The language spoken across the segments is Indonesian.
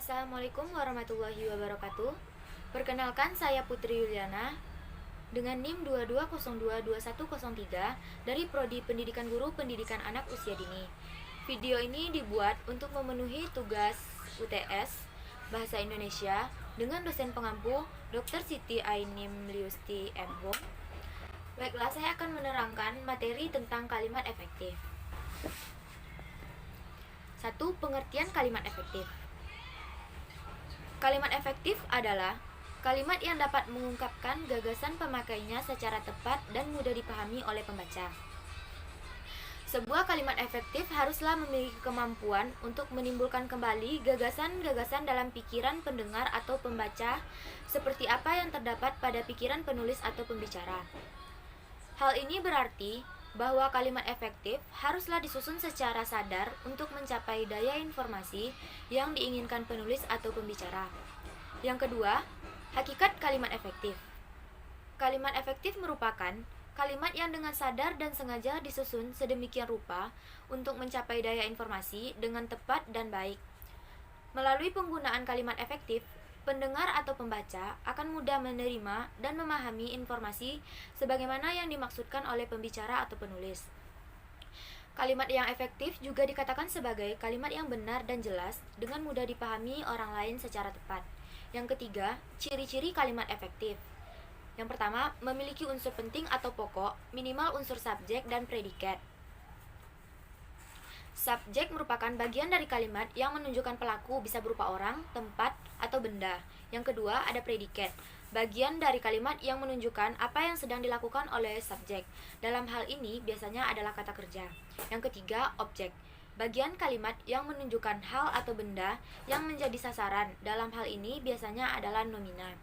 Assalamualaikum warahmatullahi wabarakatuh. Perkenalkan, saya Putri Yuliana dengan NIM 22022103 dari Prodi Pendidikan Guru Pendidikan Anak Usia Dini. Video ini dibuat untuk memenuhi tugas UTS Bahasa Indonesia dengan dosen pengampu Dr. Siti Ainim Liusti M. Baiklah, saya akan menerangkan materi tentang kalimat efektif. 1. Pengertian kalimat efektif. Kalimat efektif adalah kalimat yang dapat mengungkapkan gagasan pemakainya secara tepat dan mudah dipahami oleh pembaca. Sebuah kalimat efektif haruslah memiliki kemampuan untuk menimbulkan kembali gagasan-gagasan dalam pikiran pendengar atau pembaca seperti apa yang terdapat pada pikiran penulis atau pembicara. Hal ini berarti bahwa kalimat efektif haruslah disusun secara sadar untuk mencapai daya informasi yang diinginkan penulis atau pembicara. Yang kedua, hakikat kalimat efektif. Kalimat efektif merupakan kalimat yang dengan sadar dan sengaja disusun sedemikian rupa untuk mencapai daya informasi dengan tepat dan baik. Melalui penggunaan kalimat efektif, pendengar atau pembaca akan mudah menerima dan memahami informasi sebagaimana yang dimaksudkan oleh pembicara atau penulis. Kalimat yang efektif juga dikatakan sebagai kalimat yang benar dan jelas dengan mudah dipahami orang lain secara tepat. Yang ketiga, ciri-ciri kalimat efektif. Yang pertama, memiliki unsur penting atau pokok, minimal unsur subjek dan predikat. Subjek merupakan bagian dari kalimat yang menunjukkan pelaku, bisa berupa orang, tempat, atau benda. Yang kedua, ada predikat, bagian dari kalimat yang menunjukkan apa yang sedang dilakukan oleh subjek. Dalam hal ini biasanya adalah kata kerja. Yang ketiga, objek, bagian kalimat yang menunjukkan hal atau benda yang menjadi sasaran. Dalam hal ini biasanya adalah nomina.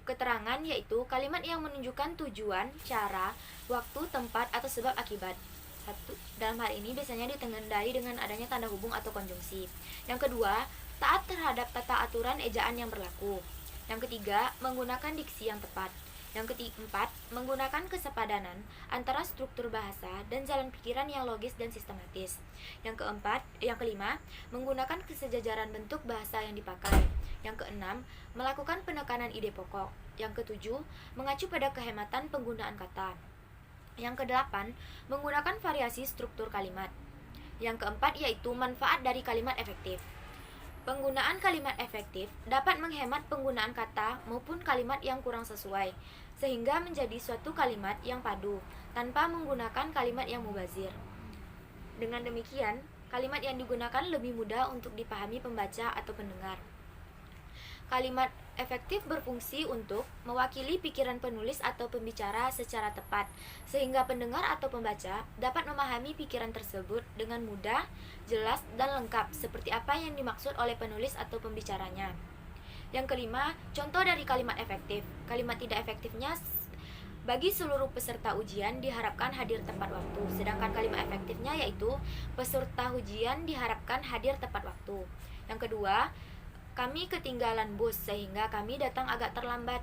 Keterangan yaitu kalimat yang menunjukkan tujuan, cara, waktu, tempat, atau sebab akibat. Dalam hal ini biasanya ditandai dengan adanya tanda hubung atau konjungsi. Yang kedua, taat terhadap tata aturan ejaan yang berlaku. Yang ketiga, menggunakan diksi yang tepat. Yang keempat, menggunakan kesepadanan antara struktur bahasa dan jalan pikiran yang logis dan sistematis. Yang kelima, menggunakan kesejajaran bentuk bahasa yang dipakai. Yang keenam, melakukan penekanan ide pokok. Yang ketujuh, mengacu pada kehematan penggunaan kata. Yang kedelapan, menggunakan variasi struktur kalimat. Yang keempat yaitu manfaat dari kalimat efektif. Penggunaan kalimat efektif dapat menghemat penggunaan kata maupun kalimat yang kurang sesuai, sehingga menjadi suatu kalimat yang padu, tanpa menggunakan kalimat yang mubazir. Dengan demikian, kalimat yang digunakan lebih mudah untuk dipahami pembaca atau pendengar. Kalimat efektif berfungsi untuk mewakili pikiran penulis atau pembicara secara tepat, sehingga pendengar atau pembaca dapat memahami pikiran tersebut dengan mudah, jelas, dan lengkap seperti apa yang dimaksud oleh penulis atau pembicaranya. Yang kelima, contoh dari kalimat efektif. Kalimat tidak efektifnya bagi seluruh peserta ujian diharapkan hadir tepat waktu, sedangkan kalimat efektifnya yaitu peserta ujian diharapkan hadir tepat waktu. Yang kedua, kami ketinggalan bus sehingga kami datang agak terlambat.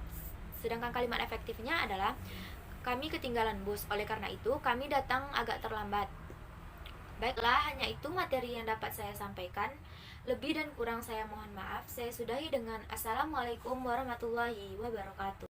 Sedangkan kalimat efektifnya adalah kami ketinggalan bus, oleh karena itu kami datang agak terlambat. Baiklah, hanya itu materi yang dapat saya sampaikan. Lebih dan kurang saya mohon maaf. Saya sudahi dengan Assalamualaikum warahmatullahi wabarakatuh.